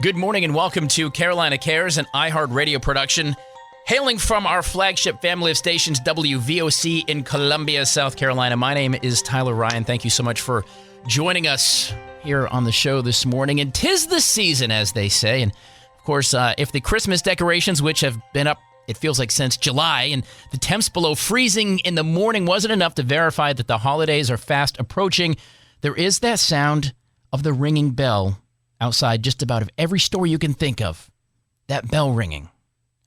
Good morning and welcome to Carolina Cares, an iHeart radio production. Hailing from our flagship family of stations, WVOC in Columbia, South Carolina. My name is Tyler Ryan. Thank you so much for joining us here on the show this morning. And 'tis the season, as they say. And of course, if the Christmas decorations, which have been up, it feels like since July, and the temps below freezing in the morning wasn't enough to verify that the holidays are fast approaching, there is that sound of the ringing bell outside just about every store you can think of. That bell ringing.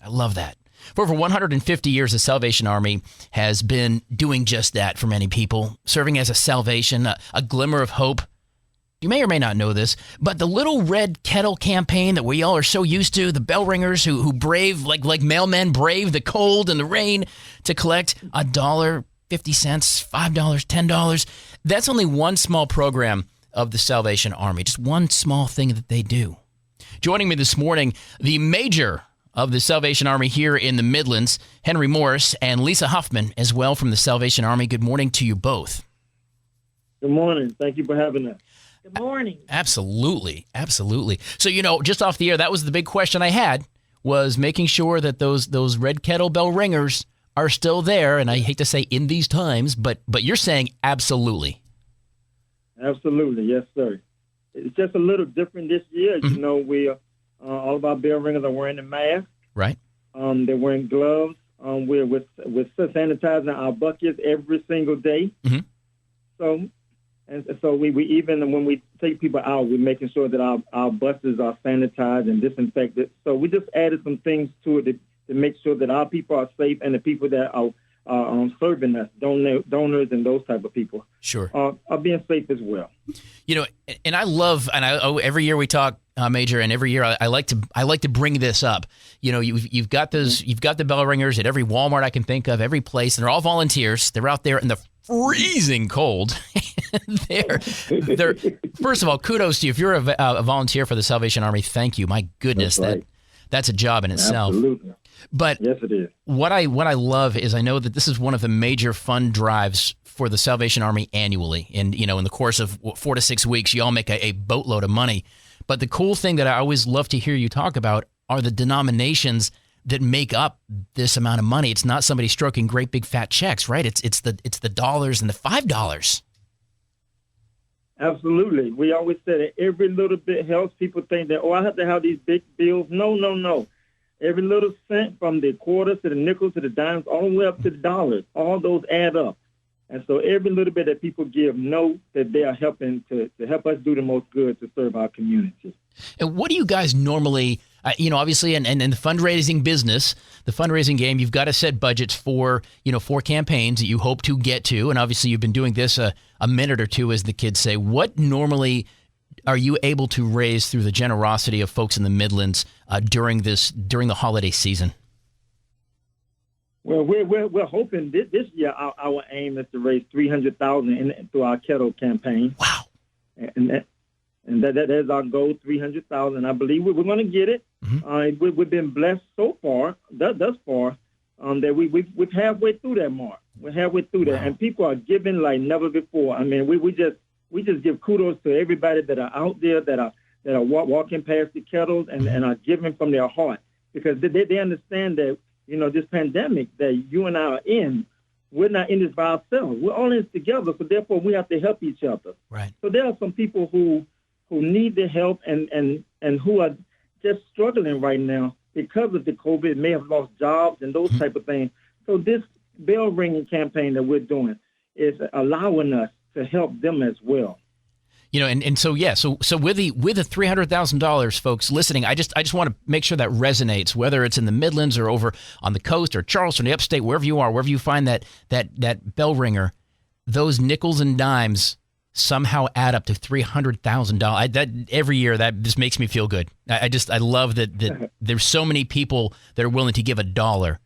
I love that. For over 150 years, the Salvation Army has been doing just that for many people, serving as a salvation, a glimmer of hope. You may or may not know this, but the little Red Kettle campaign that we all are so used to, the bell ringers who brave, like mailmen brave the cold and the rain to collect $1, 50 cents, $5, $10, that's only one small program of the Salvation Army, just one small thing that they do. Joining me this morning, the major of the Salvation Army here in the Midlands, Henry Morris, and Lisa Huffman as well from the Salvation Army. Good morning to you both. Good morning. Thank you for having us. Good morning. Absolutely. Absolutely. So, just off the air, that was the big question I had, was making sure that those Red Kettle bell ringers are still there. And I hate to say in these times, but you're saying absolutely. Absolutely. Yes, sir. It's just a little different this year. Mm-hmm. We all of our bell ringers are wearing a mask. Right. They're wearing gloves. We're sanitizing our buckets every single day. Mm-hmm. So we even when we take people out, we're making sure that our buses are sanitized and disinfected. So we just added some things to it to make sure that our people are safe and the people that are serving us, donors and those type of people, sure, are being safe as well. And I love, every year we talk, Major, and every year I like to bring this up. You've got the bell ringers at every Walmart I can think of, every place, and they're all volunteers. They're out there in the freezing cold. they're first of all, kudos to you. If you're a volunteer for the Salvation Army, thank you. My goodness, that's right. That's a job in itself. Absolutely. But yes, it is. What I love is I know that this is one of the major fund drives for the Salvation Army annually. And, in the course of 4 to 6 weeks, you all make a boatload of money. But the cool thing that I always love to hear you talk about are the denominations that make up this amount of money. It's not somebody stroking great big fat checks, right? It's the dollars and the $5. Absolutely. We always say that every little bit helps. People think that, I have to have these big bills. No. Every little cent, from the quarters to the nickels to the dimes, all the way up to the dollars, all those add up. And so every little bit that people give, know that they are helping to help us do the most good to serve our community. And what do you guys normally, obviously, and in the fundraising business, the fundraising game, you've got to set budgets for campaigns that you hope to get to. And obviously, you've been doing this a minute or two, as the kids say. What normally are you able to raise through the generosity of folks in the Midlands during the holiday season? Well, we're hoping this year our aim is to raise $300,000 through our Kettle campaign. Wow! And that is our goal, $300,000. I believe we're going to get it. Mm-hmm. We've been blessed so far, thus far, that we're halfway through that mark. We're halfway through that, and people are giving like never before. I mean, we just give kudos to everybody that are out there that are walking past the kettles and are giving from their heart, because they understand that this pandemic that you and I are in, we're not in this by ourselves. We're all in this together, so therefore we have to help each other. Right. So there are some people who need the help and who are just struggling right now because of the COVID, may have lost jobs and those type of things. So this bell ringing campaign that we're doing is allowing us to help them as well. So with the $300,000, folks listening, I just want to make sure that resonates, whether it's in the Midlands or over on the coast or Charleston, the upstate, wherever you are, wherever you find that bell ringer, those nickels and dimes somehow add up to $300,000. That every year, that just makes me feel good. I love that there's so many people that are willing to give $1.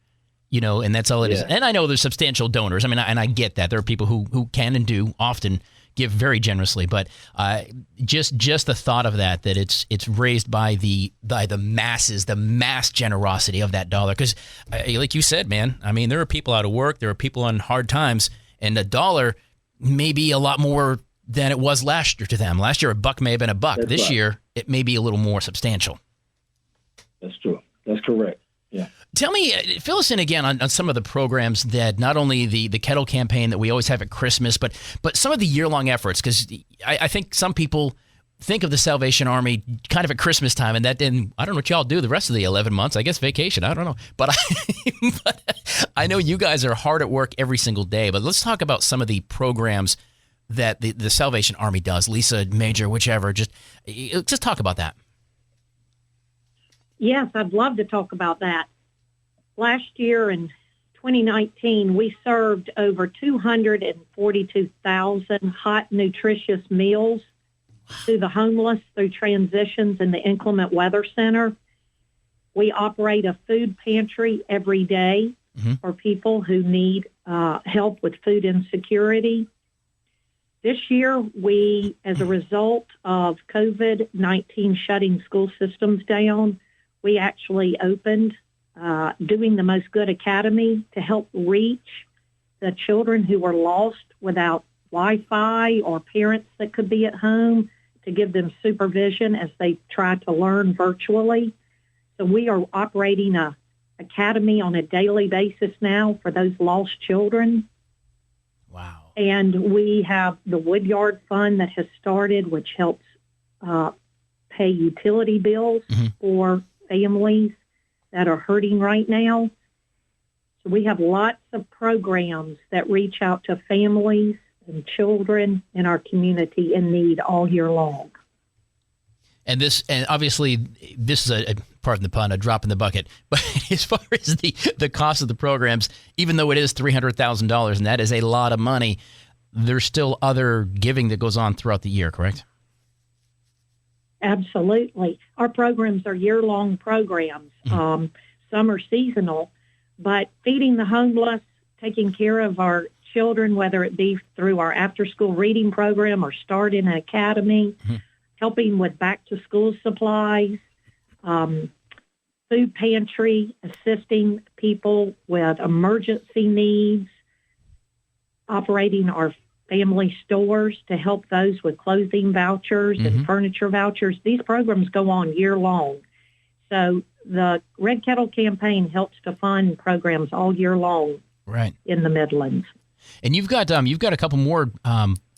And that's all it is. And I know there's substantial donors. I mean, and I get that there are people who can and do often give very generously, but just the thought of that it's raised by the masses, the mass generosity of that dollar. Because like you said, man, I mean, there are people out of work, there are people on hard times, and $1 may be a lot more than it was last year to them. Last year, a buck may have been a buck. This year, it may be a little more substantial. That's true. That's correct. Yeah. Tell me, fill us in again on some of the programs that not only the Kettle campaign that we always have at Christmas, but some of the year-long efforts, because I think some people think of the Salvation Army kind of at Christmas time, and then I don't know what y'all do the rest of the 11 months. I guess vacation. I don't know. But I know you guys are hard at work every single day. But let's talk about some of the programs that the Salvation Army does. Lisa, Major, whichever. Just talk about that. Yes, I'd love to talk about that. Last year in 2019, we served over 242,000 hot, nutritious meals to the homeless through transitions in the Inclement Weather Center. We operate a food pantry every day for people who need help with food insecurity. This year, we, as a result of COVID-19 shutting school systems down, we actually opened Doing the Most Good Academy to help reach the children who were lost without Wi-Fi or parents that could be at home, to give them supervision as they try to learn virtually. So we are operating a academy on a daily basis now for those lost children. Wow. And we have the Woodyard Fund that has started, which helps pay utility bills for families that are hurting right now. So we have lots of programs that reach out to families and children in our community in need all year long. And obviously this is pardon the pun, a drop in the bucket. But as far as the cost of the programs, even though it is $300,000 and that is a lot of money, there's still other giving that goes on throughout the year, correct? Absolutely. Our programs are year-long programs. Some are seasonal, but feeding the homeless, taking care of our children, whether it be through our after-school reading program or start in an academy, helping with back-to-school supplies, food pantry, assisting people with emergency needs, operating our family stores to help those with clothing vouchers and furniture vouchers. These programs go on year-long. So the Red Kettle campaign helps to fund programs all year long in the Midlands. And you've got a couple more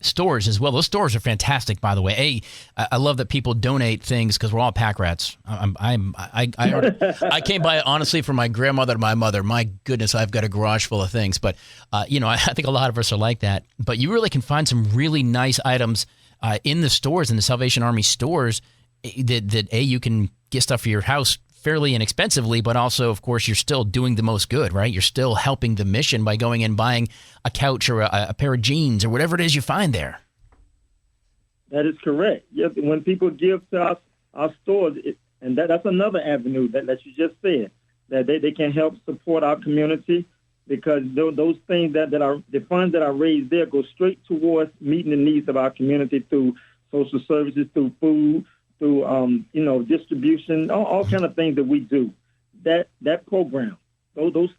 stores as well. Those stores are fantastic, by the way. I love that people donate things because we're all pack rats. I came by honestly for my grandmother and my mother. My goodness, I've got a garage full of things. But I think a lot of us are like that. But you really can find some really nice items in the stores, in the Salvation Army stores, that you can get stuff for your house fairly inexpensively, but also, of course, you're still doing the most good, right? You're still helping the mission by going and buying a couch or a pair of jeans or whatever it is you find there. That is correct. Yes, when people give to our stores, and that's another avenue that you just said, that they can help support our community, because those things that are the funds that are raised there go straight towards meeting the needs of our community through social services, through food, through distribution, all kind of things that we do. That program, those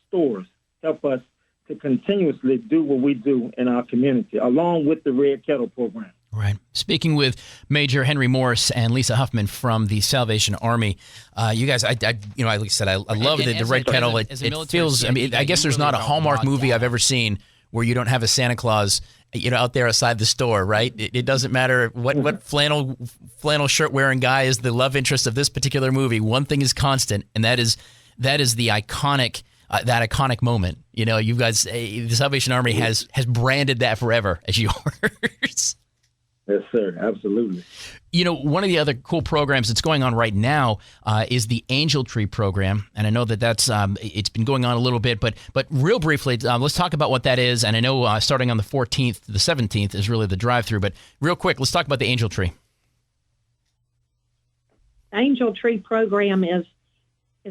stores help us to continuously do what we do in our community, along with the Red Kettle Program. Right. Speaking with Major Henry Morris and Lisa Huffman from the Salvation Army, you guys, like I said, I love the Red Kettle. It feels. I guess there's not a Hallmark movie I've ever seen where you don't have a Santa Claus, out there outside the store, right? It doesn't matter what flannel shirt wearing guy is the love interest of this particular movie. One thing is constant, and that is the iconic that iconic moment. You guys, the Salvation Army has branded that forever as yours. Yes, sir. Absolutely. One of the other cool programs that's going on right now is the Angel Tree program. And I know that's it's been going on a little bit, but real briefly, let's talk about what that is. And I know starting on the 14th to the 17th is really the drive-through, but real quick, let's talk about the Angel Tree. Angel Tree program is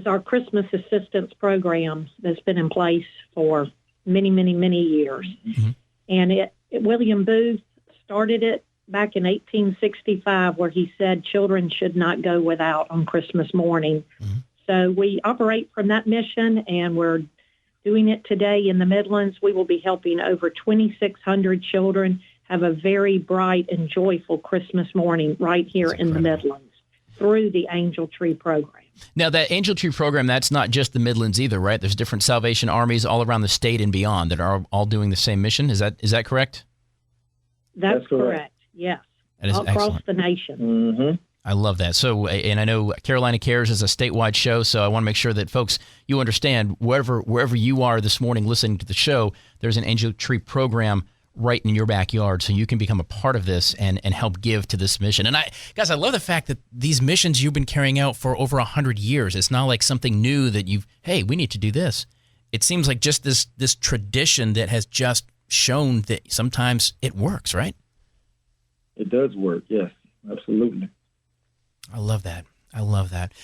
our Christmas assistance program that's been in place for many, many, many years. And William Booth started it back in 1865, where he said children should not go without on Christmas morning. So we operate from that mission, and we're doing it today in the Midlands. We will be helping over 2,600 children have a very bright and joyful Christmas morning right here in the Midlands through the Angel Tree Program. Now, that Angel Tree Program, that's not just the Midlands either, right? There's different Salvation Armies all around the state and beyond that are all doing the same mission. Is that correct? That's correct. Yes. That is all across excellent. the nation. Mm-hmm. I love that. So, and I know Carolina Cares is a statewide show, so I want to make sure that folks, you understand wherever you are this morning listening to the show, there's an Angel Tree Program right in your backyard, so you can become a part of this and help give to this mission. And I love the fact that these missions you've been carrying out for over 100 years. It's not like something new that hey, we need to do this. It seems like just this tradition that has just shown that sometimes it works, right? It does work, yes, absolutely. I love that.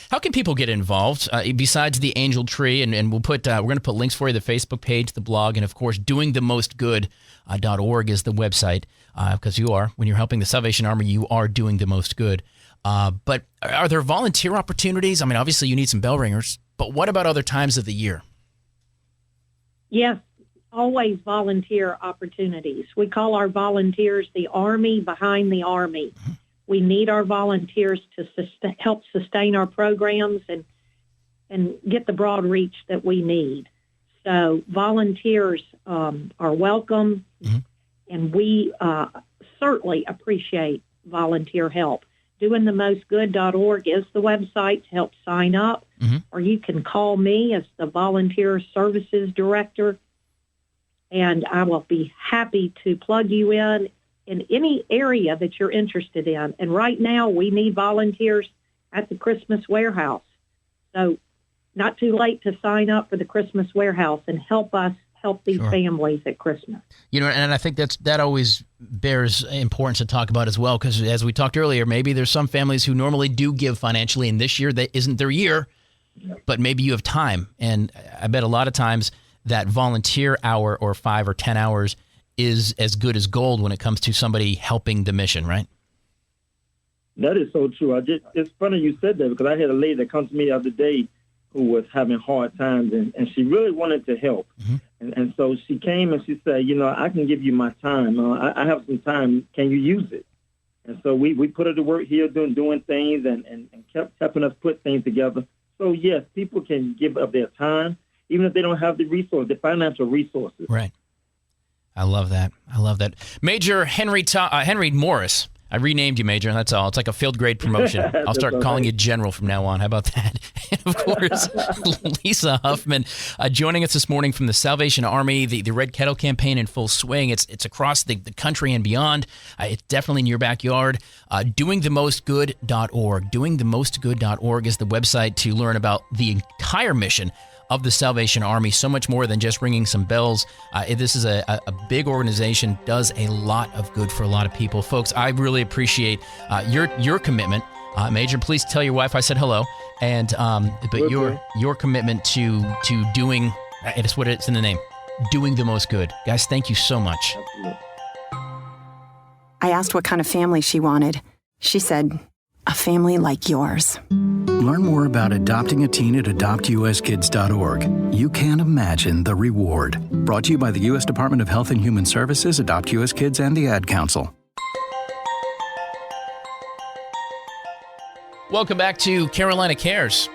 How can people get involved besides the Angel Tree? And we're going to put links for you, the Facebook page, the blog, and of course, doingthemostgood.org is the website, because when you're helping the Salvation Army, you are doing the most good. But are there volunteer opportunities? I mean, obviously you need some bell ringers, but what about other times of the year? Yes, always volunteer opportunities. We call our volunteers the Army behind the Army. Mm-hmm. We need our volunteers to help sustain our programs and get the broad reach that we need. So volunteers are welcome, mm-hmm. and we certainly appreciate volunteer help. Doingthemostgood.org is the website to help sign up, mm-hmm. or you can call me as the Volunteer Services Director, and I will be happy to plug you in any area that you're interested in. And right now, we need volunteers at the Christmas warehouse. So not too late to sign up for the Christmas warehouse and help us help these families at Christmas. You know, and I think that always bears importance to talk about as well, because as we talked earlier, maybe there's some families who normally do give financially, and this year that isn't their year, but maybe you have time. And I bet a lot of times that volunteer hour or 5 or 10 hours is as good as gold when it comes to somebody helping the mission, right? That is so true. It's funny you said that, because I had a lady that come to me the other day who was having hard times, and she really wanted to help. Mm-hmm. And so she came and she said, I can give you my time. I have some time. Can you use it? And so we put her to work here doing things and kept helping us put things together. So, yes, people can give up their time, even if they don't have the resources, the financial resources. Right. I love that. Major Henry Morris. I renamed you, Major, that's all. It's like a field grade promotion. I'll start calling you General from now on. How about that? And, of course, Lisa Huffman joining us this morning from the Salvation Army, the Red Kettle campaign in full swing. It's across the country and beyond. It's definitely in your backyard. Doingthemostgood.org. Doingthemostgood.org is the website to learn about the entire mission of the Salvation Army. So much more than just ringing some bells. This is a big organization, does a lot of good for a lot of people. Folks, I really appreciate your commitment. Major, please tell your wife I said hello. And but your commitment to doing, it's what it's in the name, doing the most good. Guys, thank you so much. Absolutely. I asked what kind of family she wanted. She said, a family like yours. Learn more about adopting a teen at adoptuskids.org. You can't imagine the reward. Brought to you by the U.S. Department of Health and Human Services, Adopt U.S. Kids, and the Ad Council. Welcome back to Carolina Cares.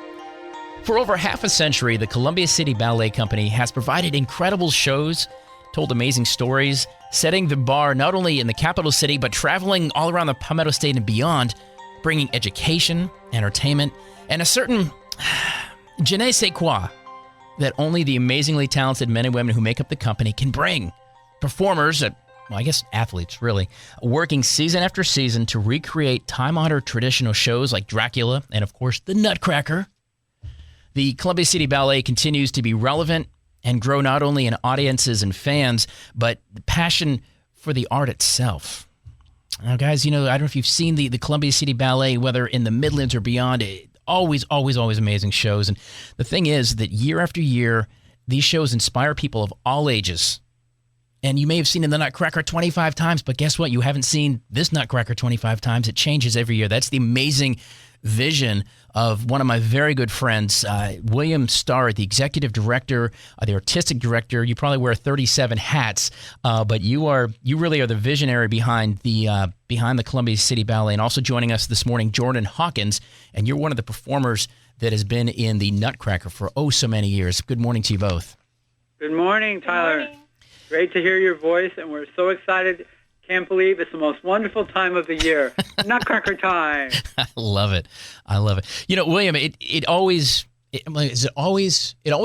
For over half a century, the Columbia City Ballet Company has provided incredible shows, told amazing stories, setting the bar not only in the capital city, but traveling all around the Palmetto State and beyond, bringing education, entertainment, and a certain je ne sais quoi that only the amazingly talented men and women who make up the company can bring. Performers, athletes really, working season after season to recreate time-honored traditional shows like Dracula and, of course, the Nutcracker. The Columbia City Ballet continues to be relevant and grow not only in audiences and fans, but the passion for the art itself. Now, guys, I don't know if you've seen the Columbia City Ballet, whether in the Midlands or beyond, always amazing shows. And the thing is that year after year, these shows inspire people of all ages. And you may have seen the Nutcracker 25 times, but guess what? You haven't seen this Nutcracker 25 times. It changes every year. That's the amazing vision of one of my very good friends, William Starrett, the executive director, the artistic director. You probably wear 37 hats, but you really are the visionary behind the Columbia City Ballet. And also joining us this morning, Jordan Hawkins, and you're one of the performers that has been in the Nutcracker for so many years. Good morning to you both. Good morning, Tyler. Good morning. Great to hear your voice, and we're so excited. Can't believe it's the most wonderful time of the year. Nutcracker time. I love it. I love it. You know, William, it always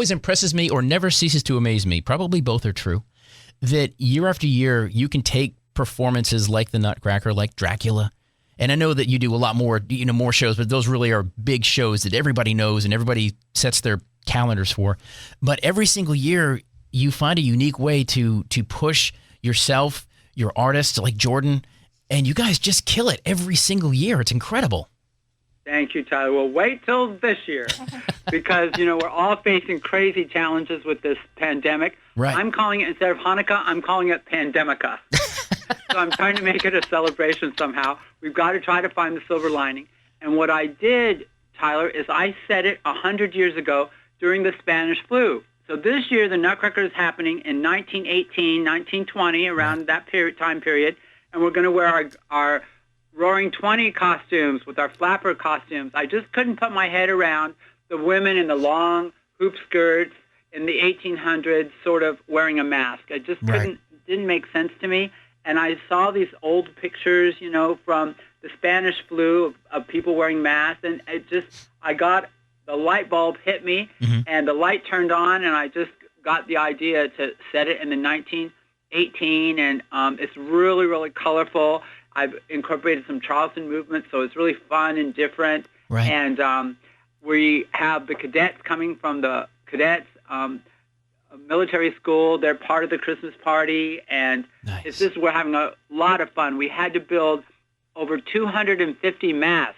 impresses me or never ceases to amaze me. Probably both are true. That year after year, you can take performances like the Nutcracker, like Dracula. And I know that you do a lot more, more shows, but those really are big shows that everybody knows and everybody sets their calendars for. But every single year, you find a unique way to push yourself, your artists like Jordan, and you guys just kill it every single year. It's incredible. Thank you, Tyler. Well, wait till this year because, we're all facing crazy challenges with this pandemic. Right. I'm calling it, instead of Hanukkah, I'm calling it Pandemica. So I'm trying to make it a celebration somehow. We've got to try to find the silver lining. And what I did, Tyler, is I said it 100 years ago during the Spanish flu. So this year, the Nutcracker is happening in 1918, 1920, around that time period, and we're going to wear our Roaring 20 costumes with our flapper costumes. I just couldn't put my head around the women in the long hoop skirts in the 1800s sort of wearing a mask. I just didn't make sense to me. And I saw these old pictures, from the Spanish flu of people wearing masks, and the light bulb hit me, and the light turned on, and I just got the idea to set it in the 1918, and it's really, really colorful. I've incorporated some Charleston movements, so it's really fun and different. Right. And we have the cadets coming from the cadets military school. They're part of the Christmas party, and we're having a lot of fun. We had to build over 250 masks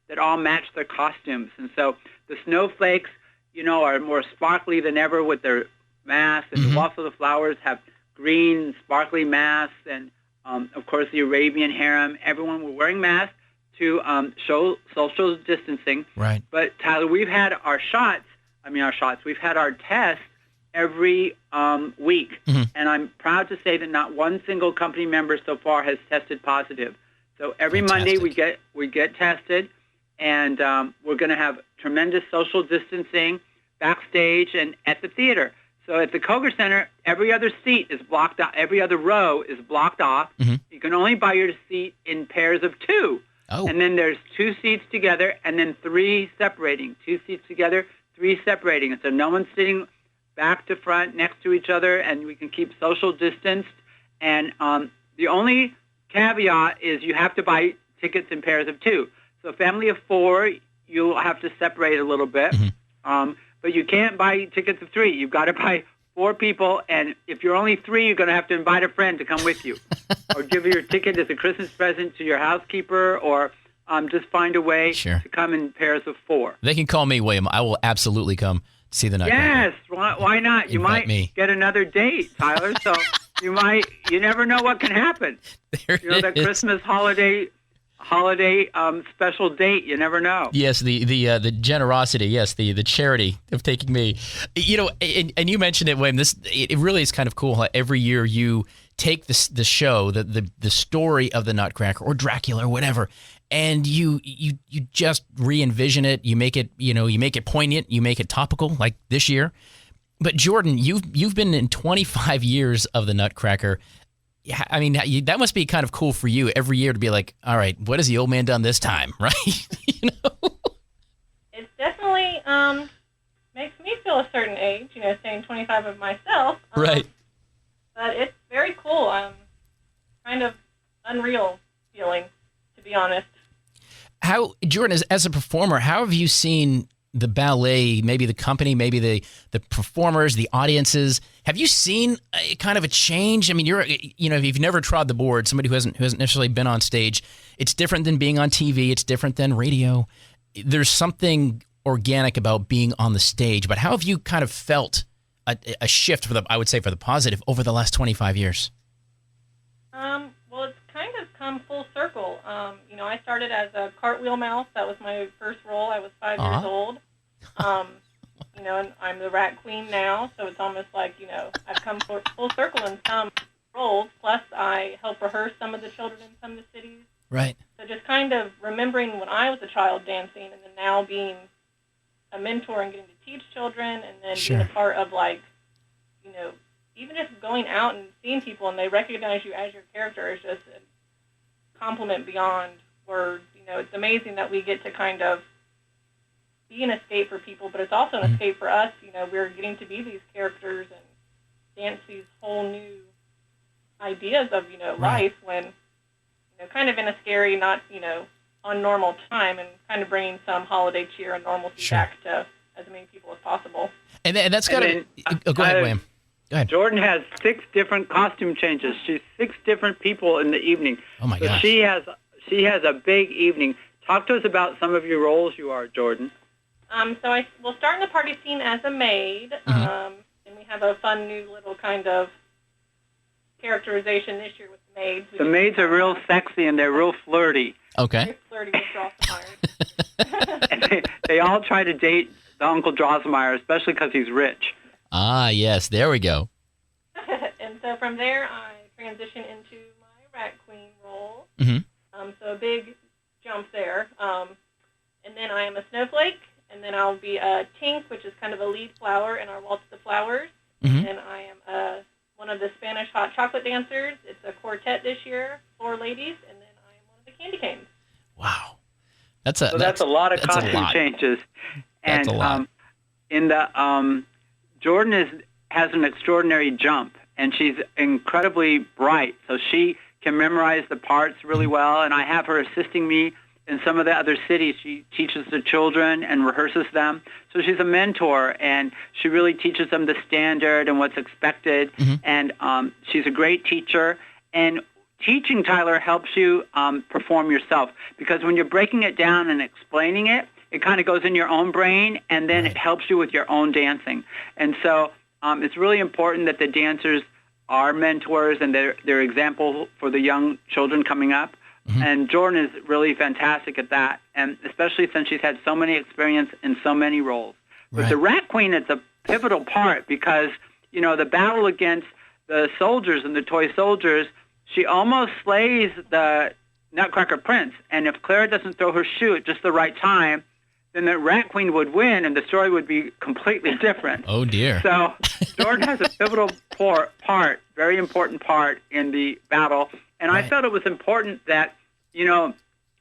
that all match their costumes, and so the snowflakes, are more sparkly than ever with their masks, and also the flowers have green, sparkly masks, and of course the Arabian harem. Everyone were wearing masks to show social distancing. Right. But Tyler, we've had our shots. We've had our tests every week, and I'm proud to say that not one single company member so far has tested positive. So every Monday we get tested. And we're going to have tremendous social distancing backstage and at the theater. So at the Koger Center, every other seat is blocked out. Every other row is blocked off. You can only buy your seat in pairs of two. Oh. And then there's 2 seats together and then 3 separating. 2 seats together, 3 separating. And so no one's sitting back to front next to each other, and we can keep social distanced. And the only caveat is you have to buy tickets in pairs of 2. So a family of 4, you'll have to separate a little bit. But you can't buy tickets of 3. You've got to buy 4 people. And if you're only 3, you're going to have to invite a friend to come with you. Or give your ticket as a Christmas present to your housekeeper, or just find a way to come in pairs of 4. They can call me, William. I will absolutely come see the Nutcracker. Yes, why not? You might get another date, Tyler. So you never know what can happen. That Christmas holiday special date, you never know. Yes, the generosity, yes, the charity of taking me. And you mentioned it, William. It really is kind of cool how every year you take the show, the story of the Nutcracker or Dracula or whatever, and you just re-envision it. You make it poignant, you make it topical, like this year. But Jordan, you've been in 25 years of the Nutcracker. I mean, that must be kind of cool for you every year to be like, all right, what has the old man done this time, right? It definitely makes me feel a certain age, saying 25 of myself. Right. But it's very cool. Kind of unreal feeling, to be honest. How, Jordan, as a performer, how have you seen the ballet, maybe the company, maybe the performers, the audiences? Have you seen kind of a change? I mean, if you've never trod the board, somebody who hasn't necessarily been on stage, it's different than being on TV. It's different than radio. There's something organic about being on the stage. But how have you kind of felt a shift for the positive over the last 25 years? Well, it's kind of come full circle. I started as a cartwheel mouse. That was my first role. I was 5 years old. And I'm the rat queen now, so it's almost like, I've come full circle in some roles. Plus, I help rehearse some of the children in some of the cities. Right. So just kind of remembering when I was a child dancing, and then now being a mentor and getting to teach children, and then being a part of, even just going out and seeing people and they recognize you as your character is just a compliment beyond words. It's amazing that we get to kind of be an escape for people, but it's also an escape for us. We're getting to be these characters and dance these whole new ideas of, life when, kind of in a scary, not, on normal time, and kind of bringing some holiday cheer and normalcy back to as many people as possible. And that's got to... go ahead, William. Go ahead. Jordan has 6 different costume changes. She's 6 different people in the evening. Oh, my gosh. She has a big evening. Talk to us about some of your roles you are, Jordan. So we'll start in the party scene as a maid, and we have a fun new little kind of characterization this year with the maids. The maids are real sexy and they're real flirty. Okay. Very flirty with Drosselmeyer. And they all try to date the Uncle Drosselmeyer, especially because he's rich. Ah, yes. There we go. And so from there, I transition into my rat queen role. So a big jump there. And then I am a snowflake. And then I'll be a Tink, which is kind of a lead flower in our Waltz of the Flowers. And I am one of the Spanish hot chocolate dancers. It's a quartet this year, 4 ladies. And then I am one of the candy canes. Wow. That's a lot of costume changes. That's and a lot. In the Jordan has an extraordinary jump, and she's incredibly bright. So she can memorize the parts really well, and I have her assisting me in some of the other cities. She teaches the children and rehearses them. So she's a mentor, and she really teaches them the standard and what's expected. And she's a great teacher. And teaching, Tyler, helps you perform yourself, because when you're breaking it down and explaining it, it kind of goes in your own brain, and then it helps you with your own dancing. And so it's really important that the dancers are mentors and they're example for the young children coming up. And Jordan is really fantastic at that, and especially since she's had so many experience in so many roles. But the Rat Queen, it's a pivotal part because, the battle against the soldiers and the toy soldiers, she almost slays the Nutcracker Prince. And if Clara doesn't throw her shoe at just the right time, then the Rat Queen would win, and the story would be completely different. Oh, dear. So Jordan has a pivotal part, very important part in the battle. And I felt it was important that,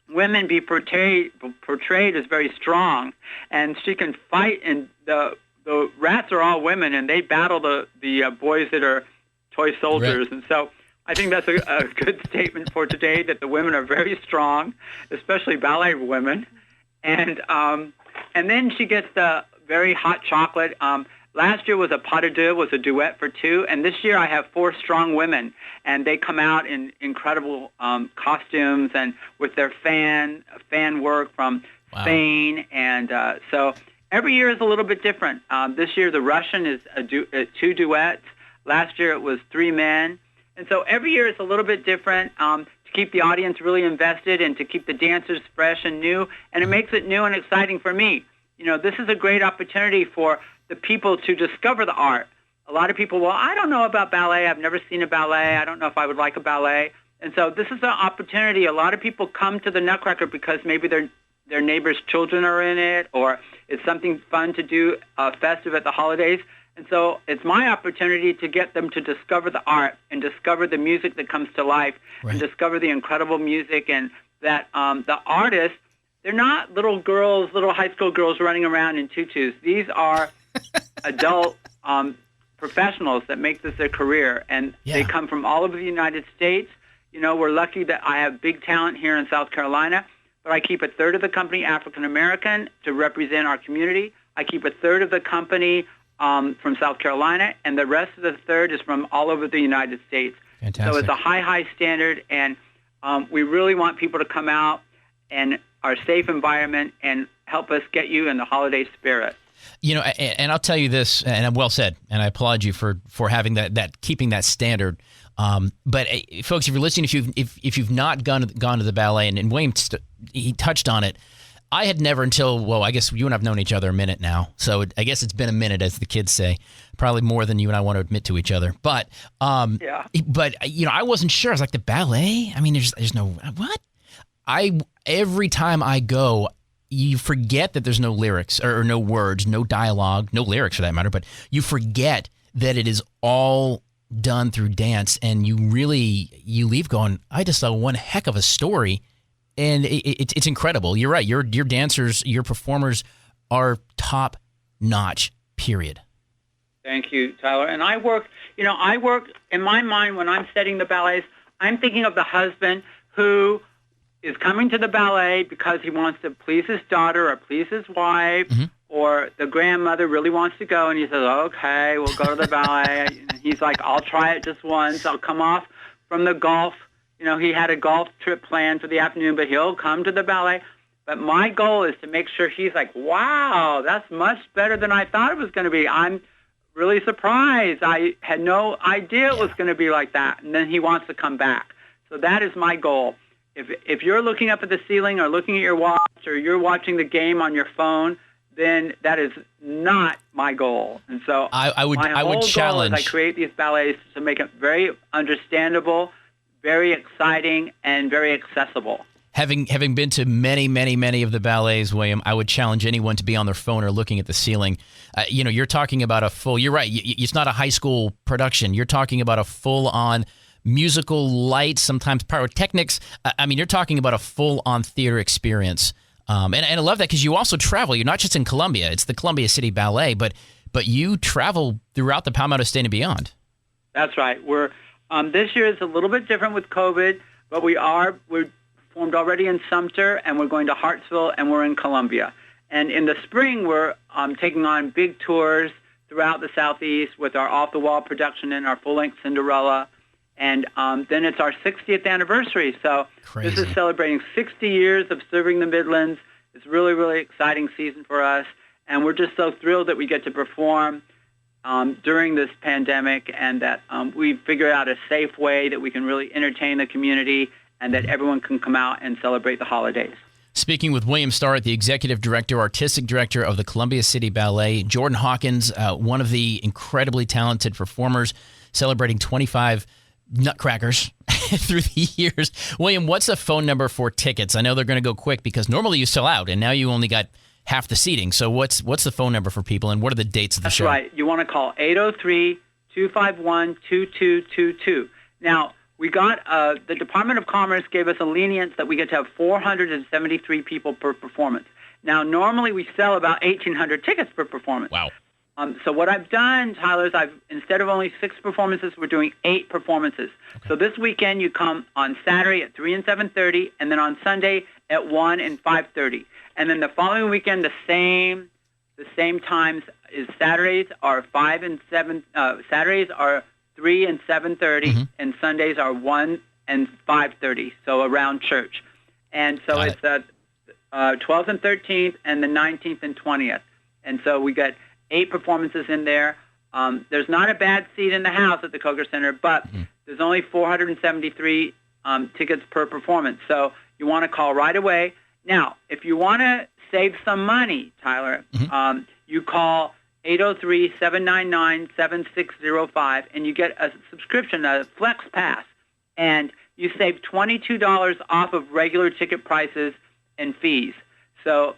women be portrayed as very strong, and she can fight. And the rats are all women, and they battle the boys that are toy soldiers. And so I think that's a good statement for today, that the women are very strong, especially ballet women. And then she gets the very hot chocolate. Last year was a pas de deux, was a duet for 2, and this year I have 4 strong women, and they come out in incredible costumes and with their fan work from Spain, and so every year is a little bit different. This year the Russian is 2 duets. Last year it was 3 men, and so every year is a little bit different to keep the audience really invested and to keep the dancers fresh and new, and it makes it new and exciting for me. This is a great opportunity for the people to discover the art. A lot of people, I don't know about ballet. I've never seen a ballet. I don't know if I would like a ballet. And so this is an opportunity. A lot of people come to the Nutcracker because maybe their neighbors' children are in it, or it's something fun to do festive at the holidays. And so it's my opportunity to get them to discover the art and discover the music that comes to life and discover the incredible music, and that the artists, they're not little high school girls running around in tutus. These are adult professionals that make this their career, and they come from all over the United States. We're lucky that I have big talent here in South Carolina, but I keep a third of the company African American to represent our community. I keep a third of the company from South Carolina, and the rest of the third is from all over the United States. Fantastic. So it's a high standard, and we really want people to come out and our safe environment and help us get you in the holiday spirit. You know, and I'll tell you this, and I'm well said, and I applaud you for having that keeping that standard. But folks, if you're listening, if you've not gone to the ballet, and William he touched on it, I had never until, well, I guess you and I've known each other a minute now, so I guess it's been a minute, as the kids say, probably more than you and I want to admit to each other. But but you know, I wasn't sure. I was like, the ballet? I mean, there's no what? Every time I go, you forget that there's no lyrics or no words, no dialogue, no lyrics for that matter, but you forget that it is all done through dance, and you leave going, I just saw one heck of a story, and it's incredible. You're right. Your dancers, your performers are top notch, period. Thank you, Tyler. And I work in my mind when I'm setting the ballets, I'm thinking of the husband who is coming to the ballet because he wants to please his daughter or please his wife, or the grandmother really wants to go, and he says, okay, we'll go to the ballet. And he's like, I'll try it just once. I'll come off from the golf. You know, he had a golf trip planned for the afternoon, but he'll come to the ballet. But my goal is to make sure he's like, wow, that's much better than I thought it was going to be. I'm really surprised. I had no idea it was going to be like that. And then he wants to come back. So that is my goal. If you're looking up at the ceiling or looking at your watch or you're watching the game on your phone, then that is not my goal. And so I would challenge. Goal is I create these ballets to make it very understandable, very exciting, and very accessible. Having been to many of the ballets, William, I would challenge anyone to be on their phone or looking at the ceiling. You know, you're talking about you're right, it's not a high school production. You're talking about a full-on musical lights, sometimes pyrotechnics. I mean, you're talking about a full-on theater experience. And I love that because you also travel. You're not just in Columbia. It's the Columbia City Ballet, but you travel throughout the Palmetto State and beyond. That's right. We're this year is a little bit different with COVID, but we're performed already in Sumter, and we're going to Hartsville, and we're in Columbia. And in the spring, we're taking on big tours throughout the Southeast with our off-the-wall production and our full-length Cinderella. And then it's our 60th anniversary. So Crazy. This is celebrating 60 years of serving the Midlands. It's really, really exciting season for us. And we're just so thrilled that we get to perform during this pandemic, and that we figured out a safe way that we can really entertain the community and that everyone can come out and celebrate the holidays. Speaking with William Starrett, the Executive Director, Artistic Director of the Columbia City Ballet, Jordan Hawkins, one of the incredibly talented performers, celebrating 25 Nutcrackers through the years. William, what's the phone number for tickets? I know they're going to go quick because normally you sell out, and now you only got half the seating. So what's the phone number for people, and what are the dates of the show? That's right. You want to call 803-251-2222. Now, we got the Department of Commerce gave us a lenience that we get to have 473 people per performance. Now, normally we sell about 1,800 tickets per performance. Wow. So what I've done, Tyler, is instead of only 6 performances, we're doing 8 performances. Okay. So this weekend you come on Saturday at 3 and 7:30, and then on Sunday at 1 and 5:30. And then the following weekend, the same times is Saturdays are 5 and 7. Saturdays are 3 and 7:30, and Sundays are 1 and 5:30. So around church, and so it's the 12th and 13th, and the 19th and 20th, and so we got 8 performances in there. There's not a bad seat in the house at the Coker Center, but there's only 473 tickets per performance. So you want to call right away. Now, if you want to save some money, Tyler, you call 803-799-7605, and you get a subscription, a Flex Pass, and you save $22 off of regular ticket prices and fees. So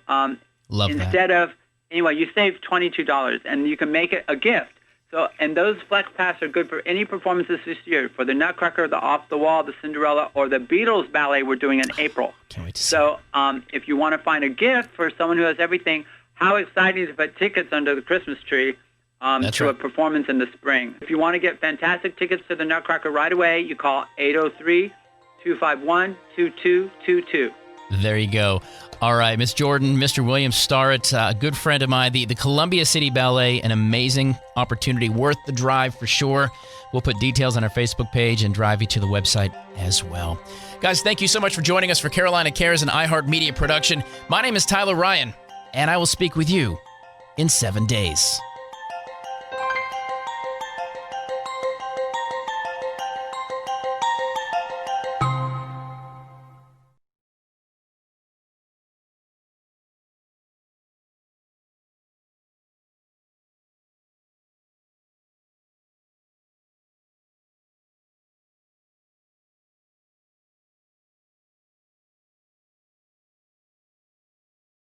anyway, you save $22, and you can make it a gift. So, and those Flex Pass are good for any performances this year, for the Nutcracker, the Off the Wall, the Cinderella, or the Beatles ballet we're doing in April. Can't wait to see. So if you want to find a gift for someone who has everything, how exciting is to put tickets under the Christmas tree to a performance in the spring. If you want to get fantastic tickets to the Nutcracker right away, you call 803-251-2222. There you go. All right, Miss Jordan, Mr. William Starrett, a good friend of mine, the Columbia City Ballet, an amazing opportunity, worth the drive for sure. We'll put details on our Facebook page and drive you to the website as well. Guys, thank you so much for joining us for Carolina Cares and iHeart Media Production. My name is Tyler Ryan, and I will speak with you in 7 days.